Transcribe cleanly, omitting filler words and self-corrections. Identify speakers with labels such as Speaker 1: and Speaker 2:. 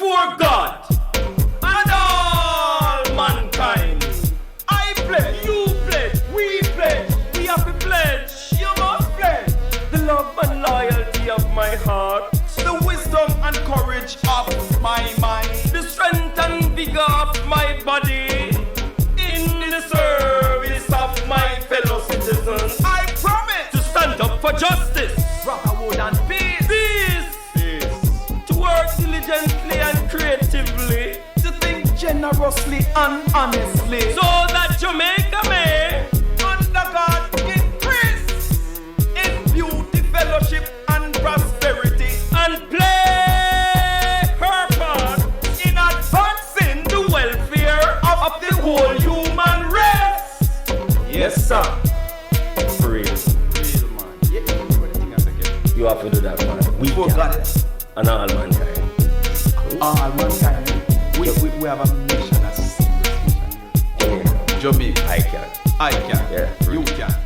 Speaker 1: before God and all mankind. I pledge, you pledge, we pledge, we have to pledge, you must pledge. The love and loyalty of my heart, the wisdom and courage of my mind, the strength and vigor of my body, in the service of my fellow citizens. I promise to stand up for justice, brotherhood and peace. To work diligently and creatively, to think generously and honestly, so that Jamaica may, under God, increase in beauty, fellowship and prosperity, and play her part in advancing the welfare of the whole human race. Yes, sir. Real man. You have to do that, man. We got it. And all mankind.
Speaker 2: All mankind. We have a mission, a serious mission here.
Speaker 1: Jamaica. I can.
Speaker 2: Yeah. You can.